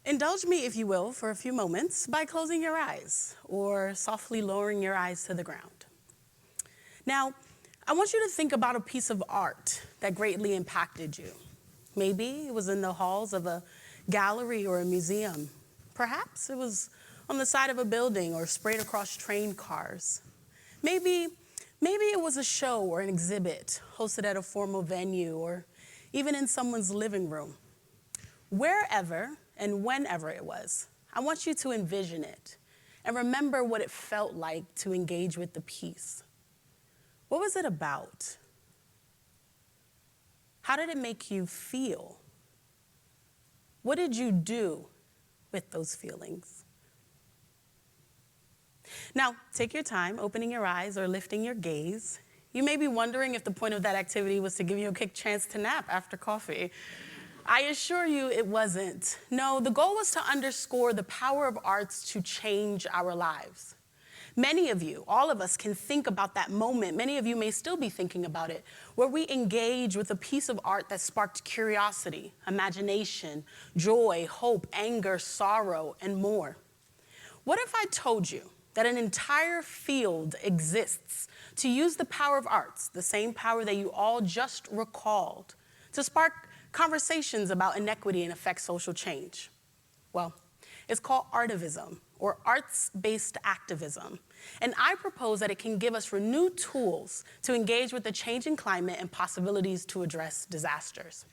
Indulge me, if you will, for a few moments by closing your eyes or softly lowering your eyes to the ground. Now, I want you to think about a piece of art that greatly impacted you. Maybe it was in the halls of a gallery or a museum. Perhaps it was on the side of a building or sprayed across train cars. Maybe it was a show or an exhibit hosted at a formal venue or even in someone's living room. Wherever and whenever it was, I want you to envision it and remember what it felt like to engage with the piece. What was it about? How did it make you feel? What did you do with those feelings? Now, take your time opening your eyes or lifting your gaze. You may be wondering if the point of that activity was to give you a quick chance to nap after coffee. I assure you it wasn't. No, the goal was to underscore the power of arts to change our lives. Many of you, all of us, can think about that moment. Many of you may still be thinking about it, where we engage with a piece of art that sparked curiosity, imagination, joy, hope, anger, sorrow, and more. What if I told you that an entire field exists to use the power of arts, the same power that you all just recalled, to spark conversations about inequity and affect social change? Well, it's called artivism, or arts-based activism. And I propose that it can give us renewed tools to engage with the changing climate and possibilities to address disasters.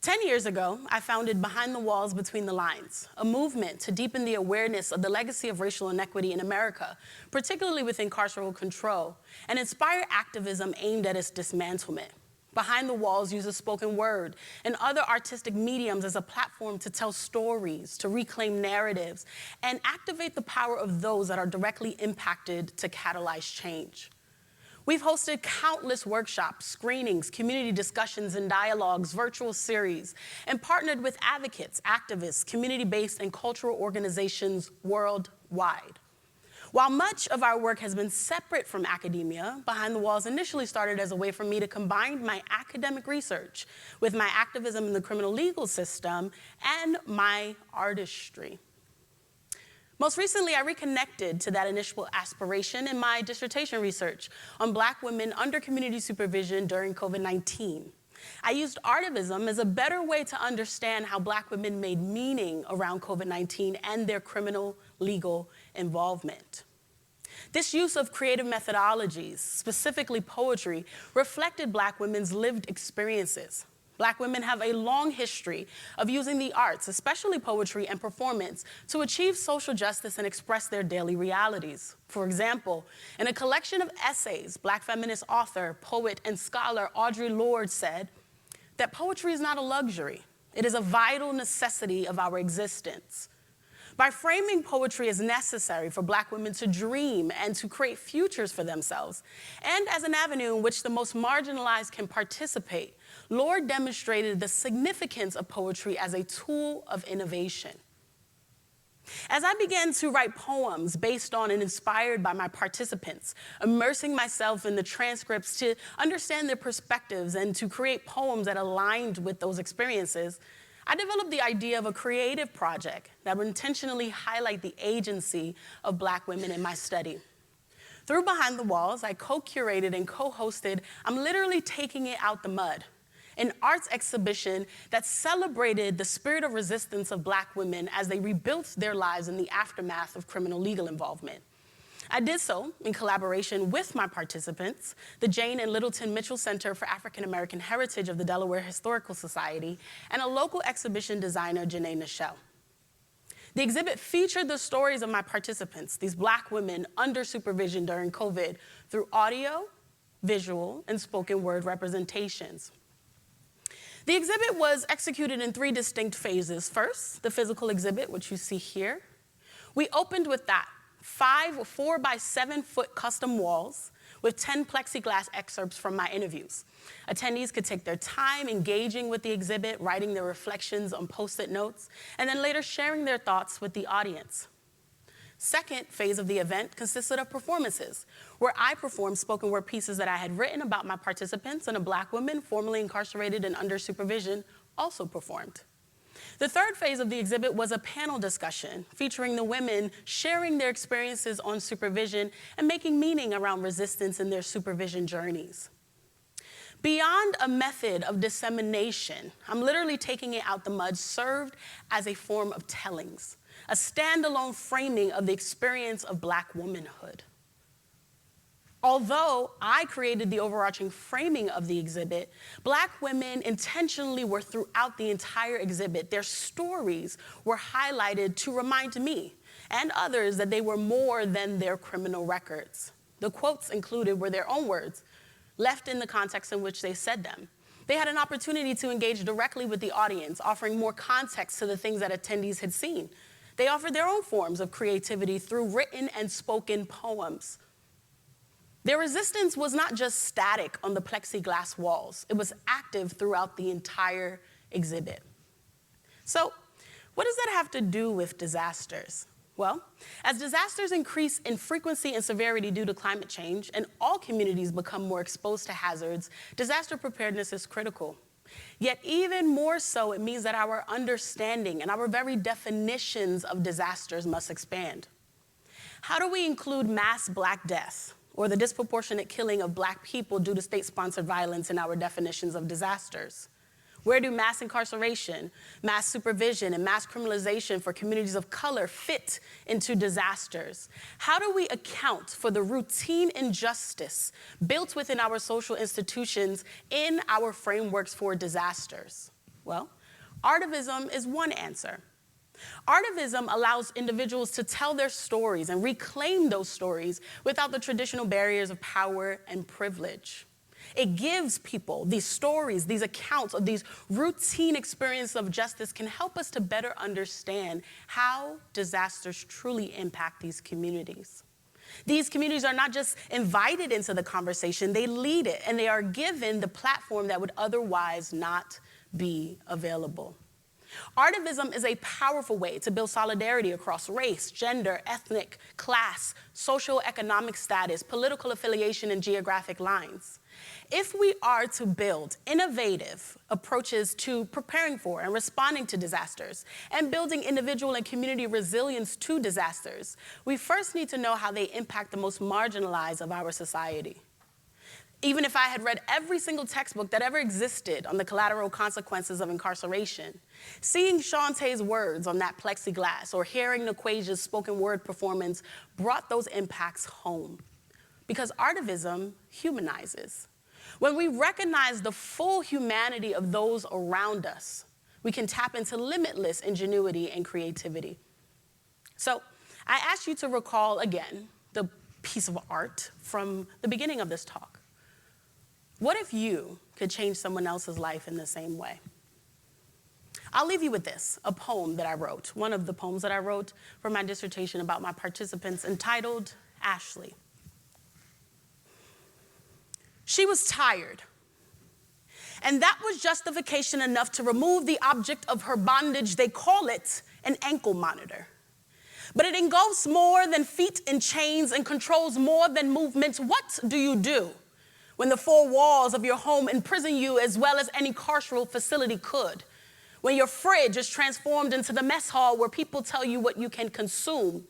10 years ago, I founded Behind the Walls, Between the Lines, a movement to deepen the awareness of the legacy of racial inequity in America, particularly within carceral control, and inspire activism aimed at its dismantlement. Behind the Walls uses spoken word and other artistic mediums as a platform to tell stories, to reclaim narratives, and activate the power of those that are directly impacted to catalyze change. We've hosted countless workshops, screenings, community discussions and dialogues, virtual series, and partnered with advocates, activists, community-based, and cultural organizations worldwide. While much of our work has been separate from academia, Behind the Walls initially started as a way for me to combine my academic research with my activism in the criminal legal system and my artistry. Most recently, I reconnected to that initial aspiration in my dissertation research on Black women under community supervision during COVID-19. I used artivism as a better way to understand how Black women made meaning around COVID-19 and their criminal legal involvement. This use of creative methodologies, specifically poetry, reflected Black women's lived experiences. Black women have a long history of using the arts, especially poetry and performance, to achieve social justice and express their daily realities. For example, in a collection of essays, Black feminist author, poet, and scholar Audre Lorde said that poetry is not a luxury. It is a vital necessity of our existence. By framing poetry as necessary for Black women to dream and to create futures for themselves, and as an avenue in which the most marginalized can participate, Lorde demonstrated the significance of poetry as a tool of innovation. As I began to write poems based on and inspired by my participants, immersing myself in the transcripts to understand their perspectives and to create poems that aligned with those experiences, I developed the idea of a creative project that would intentionally highlight the agency of Black women in my study. Through Behind the Walls, I co-curated and co-hosted I'm Literally Taking It Out the Mud, an arts exhibition that celebrated the spirit of resistance of Black women as they rebuilt their lives in the aftermath of criminal legal involvement. I did so in collaboration with my participants, the Jane and Littleton Mitchell Center for African American Heritage of the Delaware Historical Society, and a local exhibition designer, Janae Nichelle. The exhibit featured the stories of my participants, these Black women under supervision during COVID, through audio, visual, and spoken word representations. The exhibit was executed in 3 distinct phases. First, the physical exhibit, which you see here. We opened with that. 5 4-by-7-foot custom walls with 10 plexiglass excerpts from my interviews. Attendees could take their time engaging with the exhibit, writing their reflections on Post-it notes, and then later sharing their thoughts with the audience. Second phase of the event consisted of performances, where I performed spoken word pieces that I had written about my participants, and a Black woman formerly incarcerated and under supervision also performed. The third phase of the exhibit was a panel discussion featuring the women sharing their experiences on supervision and making meaning around resistance in their supervision journeys. Beyond a method of dissemination, I'm literally taking it out the mud, served as a form of tellings, a standalone framing of the experience of Black womanhood. Although I created the overarching framing of the exhibit, Black women intentionally were throughout the entire exhibit. Their stories were highlighted to remind me and others that they were more than their criminal records. The quotes included were their own words, left in the context in which they said them. They had an opportunity to engage directly with the audience, offering more context to the things that attendees had seen. They offered their own forms of creativity through written and spoken poems. Their resistance was not just static on the plexiglass walls. It was active throughout the entire exhibit. So, what does that have to do with disasters? Well, as disasters increase in frequency and severity due to climate change, and all communities become more exposed to hazards, disaster preparedness is critical. Yet even more so, it means that our understanding and our very definitions of disasters must expand. How do we include mass Black death, or the disproportionate killing of Black people due to state-sponsored violence in our definitions of disasters? Where do mass incarceration, mass supervision, and mass criminalization for communities of color fit into disasters? How do we account for the routine injustice built within our social institutions in our frameworks for disasters? Well, artivism is one answer. Artivism allows individuals to tell their stories and reclaim those stories without the traditional barriers of power and privilege. It gives people these stories, these accounts of these routine experiences of justice can help us to better understand how disasters truly impact these communities. These communities are not just invited into the conversation, they lead it, and they are given the platform that would otherwise not be available. Artivism is a powerful way to build solidarity across race, gender, ethnic, class, socioeconomic status, political affiliation, and geographic lines. If we are to build innovative approaches to preparing for and responding to disasters and building individual and community resilience to disasters, we first need to know how they impact the most marginalized of our society. Even if I had read every single textbook that ever existed on the collateral consequences of incarceration, seeing Shantae's words on that plexiglass or hearing Naquaja's spoken word performance brought those impacts home. Because artivism humanizes. When we recognize the full humanity of those around us, we can tap into limitless ingenuity and creativity. So I ask you to recall again the piece of art from the beginning of this talk. What if you could change someone else's life in the same way? I'll leave you with this, a poem that I wrote, one of the poems that I wrote for my dissertation about my participants, entitled Ashley. She was tired, and that was justification enough to remove the object of her bondage. They call it an ankle monitor. But it engulfs more than feet in chains and controls more than movements. What do you do when the four walls of your home imprison you as well as any carceral facility could? When your fridge is transformed into the mess hall where people tell you what you can consume?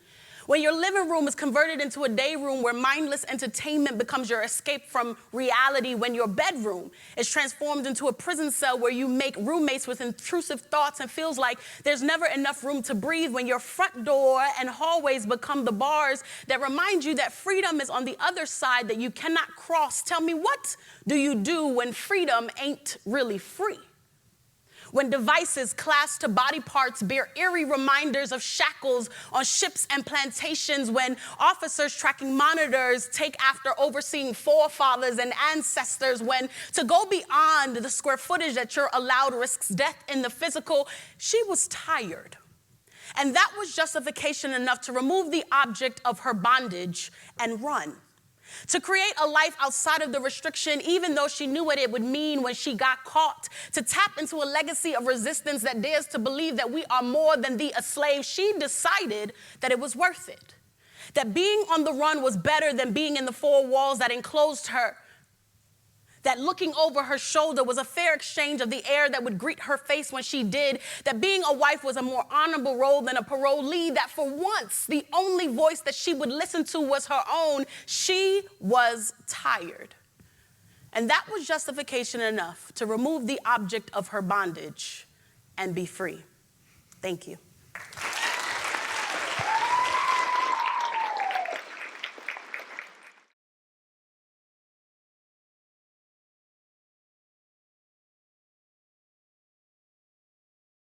When your living room is converted into a day room where mindless entertainment becomes your escape from reality? When your bedroom is transformed into a prison cell where you make roommates with intrusive thoughts and feels like there's never enough room to breathe? When your front door and hallways become the bars that remind you that freedom is on the other side that you cannot cross? Tell me, what do you do when freedom ain't really free? When devices clasped to body parts bear eerie reminders of shackles on ships and plantations, when officers tracking monitors take after overseeing forefathers and ancestors, when to go beyond the square footage that you're allowed risks death in the physical. She was tired. And that was justification enough to remove the object of her bondage and run. To create a life outside of the restriction, even though she knew what it would mean when she got caught. To tap into a legacy of resistance that dares to believe that we are more than the enslaved. She decided that it was worth it. That being on the run was better than being in the four walls that enclosed her. that looking over her shoulder was a fair exchange of the air that would greet her face when she did, that being a wife was a more honorable role than a parolee, that for once the only voice that she would listen to was her own. She was tired. And that was justification enough to remove the object of her bondage and be free. Thank you.